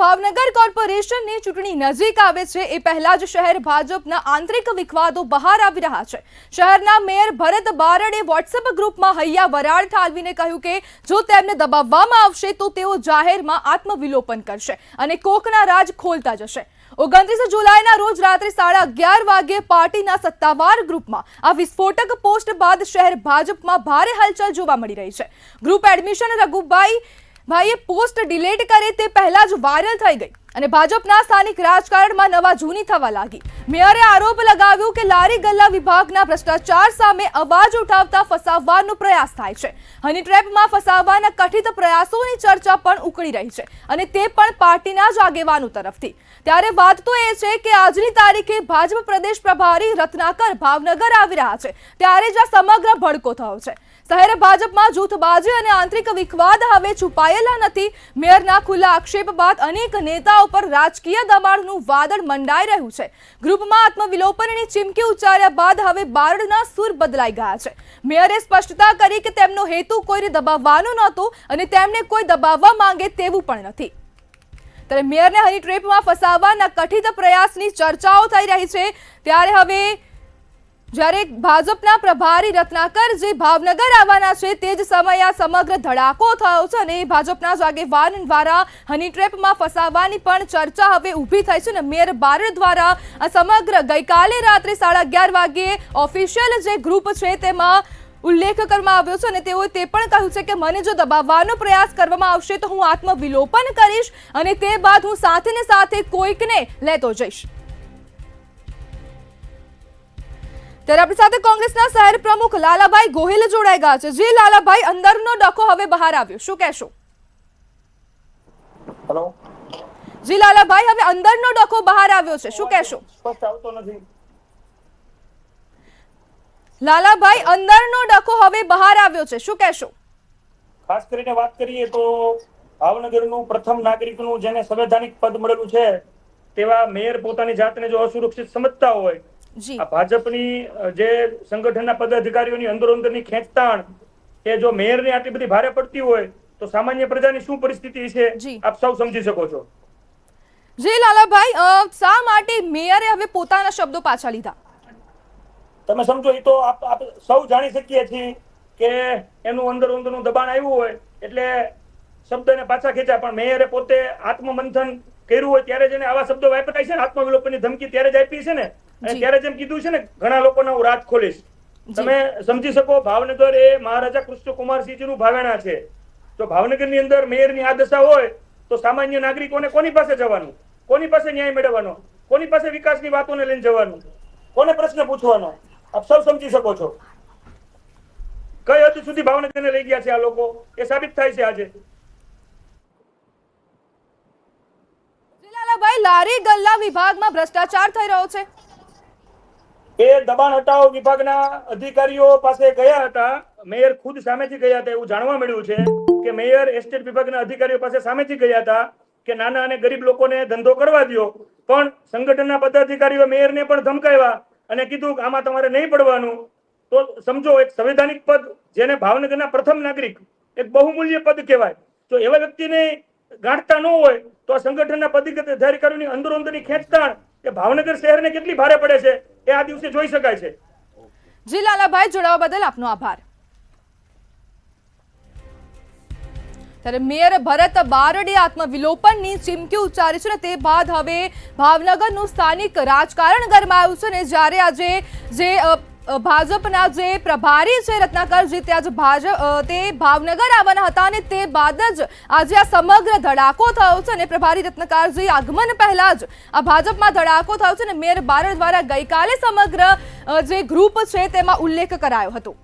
ભાવનગર કોર્પોરેશનની ચૂંટણી નજીક આવે છે એ પહેલા જ શહેર ભાજપના આંતરિક વિવાદો બહાર આવી રહ્યા છે। શહેરના મેયર ભરત બારડે વોટ્સએપ ગ્રુપમાં હૈયા વરાળ ઠાલવીને કહ્યું કે જો તેમને દબાવવામાં આવશે તો તેઓ જાહેરમાં આત્મવિલોપન કરશે અને કોકના રાજ ખોલતા જશે। 29 જુલાઈના રોજ રાત્રે 11:30 વાગ્યે પાર્ટીના સત્તાવાર ગ્રુપમાં આ વિસ્ફોટક પોસ્ટ બાદ શહેર ભાજપમાં ભારે હલચલ જોવા મળી રહી છે। ગ્રુપ એડમિશન રઘુભાઈએ પોસ્ટ ડિલીટ કરે તે પહેલા જ વાયરલ થઈ ગઈ અને ભાજપના સ્થાનિક રાજકારણમાં નવા જૂની થવા લાગી। મેયરે આરોપ લગાવ્યો કે લારી ગલ્લા વિભાગના ભ્રષ્ટાચાર સામે અવાજ ઉઠાવતા ફસાવવાનો પ્રયાસ થાય છે। હની ટ્રેપમાં ફસાવવાના કથિત પ્રયાસોની ચર્ચા પણ ઉકળી રહી છે અને તે પણ પાર્ટીના જ આગેવાનો તરફથી। ત્યારે વાત તો એ છે કે આજની તારીખે ભાજપ પ્રદેશ પ્રભારી રત્નાકર ભાવનગર આવી રહ્યા છે ત્યારે જ આ સમગ્ર ભડકો થયો છે। શહેર ભાજપમાં જૂથબાજી અને આંતરિક વિવાદ હવે છુપાયેલા નથી। મેયરના ખુલ્લા આક્ષેપ બાદ અનેક નેતાઓ પર રાજકીય દબાણનું વાદળ મંડાઈ રહ્યું છે। ગ્રુપમાં આત્મવિલોપનની ચીમકી ઉચ્ચાર્યા બાદ હવે બારડના સૂર બદલાઈ ગયા છે। મેયરે સ્પષ્ટતા કરી કે તેમનો હેતુ કોઈને દબાવવાનો નહોતો અને તેમને કોઈ દબાવવા માંગે તેવું પણ નથી। ત્યારે મેયરને હની ટ્રેપમાં ફસાવવાના કથિત પ્રયાસની ચર્ચાઓ થઈ રહી છે ત્યારે હવે જ્યારે ભાજપના પ્રભારી રત્નાકર જે ભાવનગર આવવાના છે તે જ સમયે આ સમગ્ર ધડાકો થયો છે અને ભાજપના જ આગેવાન દ્વારા હની ટ્રેપમાં ફસાવવાની પણ ચર્ચા હવે ઊભી થઈ છે અને મેયર બારડ દ્વારા આ સમગ્ર ગઈકાલે રાત્રે 11:30 વાગ્યે ઓફિશિયલ જે ગ્રુપ છે તેમાં ઉલ્લેખ કરવામાં આવ્યો છે અને તેઓએ તે પણ કહ્યું છે કે મને જો દબાવવાનો પ્રયાસ કરવામાં આવશે તો હું આત્મવિલોપન કરીશ અને તે બાદ હું સાથે ને સાથે કોઈકને લેતો જઈશ। ત્યારે આપણી સાથે કોંગ્રેસના શહેર પ્રમુખ લાલાભાઈ ગોહિલ જોડાઈ ગયા છે। જી લાલાભાઈ, અંદરનો ડખો હવે બહાર આવ્યો, શું કહેશો? હેલો જી લાલાભાઈ, હવે અંદરનો ડખો બહાર આવ્યો છે, શું કહેશો? સ્પષ્ટ આવતો નથી લાલાભાઈ, અંદરનો ડખો હવે બહાર આવ્યો છે, શું કહેશો? ખાસ કરીને વાત કરીએ તો ભાવનગરનું પ્રથમ નાગરિકનું જેને સંવૈધાનિક પદ મળેલું છે તેવા મેયર પોતાની જાતને જો અસુરક્ષિત સમજતા હોય, આ ભાજપની જે સંગઠનના પદાધિકારીઓની અંદરોઅંદરની ખેંચતાણ એ જો મેયરને આટલી બધી ભારે પડતી હોય તો સામાન્ય પ્રજાની શું પરિસ્થિતિ છે આપ સૌ સમજી શકો છો। જી લાલાભાઈ, શા માટે મેયરે હવે પોતાના શબ્દો પાછા લીધા? તમે સમજો એ તો આપ સૌ જાણી શકીએ છીએ કે એનું અંદરોઅંદરનું દબાણ આવ્યું હોય એટલે શબ્દને પાછા ખેંચ્યા, પણ મેયરે પોતે આત્મમંથન કર્યું હોય ત્યારે જેને આવા શબ્દો વાપરાય છે ને, આત્મવિલોપનની ધમકી ત્યારે જ આપી છે ને, અને ત્યારે જેમ કીધું છે ને ઘણા લોકોના હું રાજ ખોલીશ, તમે સમજી શકો ભાવનગર એ મહારાજા કૃષ્ણકુમારસિંહજીનું ભાવેણા છે। જો ભાવનગરની અંદર મેયરની આ દશા હોય તો સામાન્ય નાગરિકોને કોની પાસે જવાનું, કોની પાસે ન્યાય મેળવવાનો, કોની પાસે વિકાસની વાતોને લઈને જવાનું, કોને પ્રશ્ન પૂછવાનો, આપ સૌ સમજી શકો છો કઈ હદ સુધી ભાવનગરને લઈ ગયા છે આ લોકો, એ સાબિત થાય છે આજે। લાલાભાઈ, લારી ગલ્લા વિભાગમાં ભ્રષ્ટાચાર થઈ રહ્યો છે, એ દબાણ હટાવ વિભાગના અધિકારીઓ પાસે ગયા હતા, મેયર ખુદ સામેથી ગયા હતા, એવું જાણવા મળ્યું છે કે મેયર એસ્ટેટ વિભાગના અધિકારીઓ પાસે સામેથી ગયા હતા કે નાના અને ગરીબ લોકોને ધંધો કરવા દો, પણ સંગઠનના પદાધિકારીઓ મેયરને પણ ધમકાવ્યા અને કીધું કે આમાં તમારે નહીં પડવાનું। તો સમજો એક સંવૈધાનિક પદ જેને ભાવનગરના પ્રથમ નાગરિક એક બહુમૂલ્ય પદ કહેવાય, તો એવા વ્યક્તિને ગાંઠતા ન હોય તો આ સંગઠનના પદાધિકારીઓની અંદરોઅંદરની ખેંચતાણ કે ભાવનગર શહેરને કેટલી ભારે પડે છે એ આ દિવસે જોઈ શકાય છે। જી લાલાભાઈ, જોડાવા બદલ આપનો આભાર। ત્યારે મેયર ભરત બારડે આત્મવિલોપનની ચીમકી ઉચ્ચારી છે ને તે બાદ હવે ભાવનગરનું સ્થાનિક રાજકારણ ગરમાયું છે ને જ્યારે આજે જે ભાજપના જે પ્રભારી છે રત્નાકરજી તે ભાવનગર આવવાના હતા અને તે બાદ જ આજે આ સમગ્ર ધડાકો થયો છે અને પ્રભારી રત્નાકરજી આગમન પહેલા જ આ ભાજપમાં ધડાકો થયો છે અને મેયર બારડ દ્વારા ગઈકાલે સમગ્ર જે ગ્રુપ છે તેમાં ઉલ્લેખ કરાયો હતો।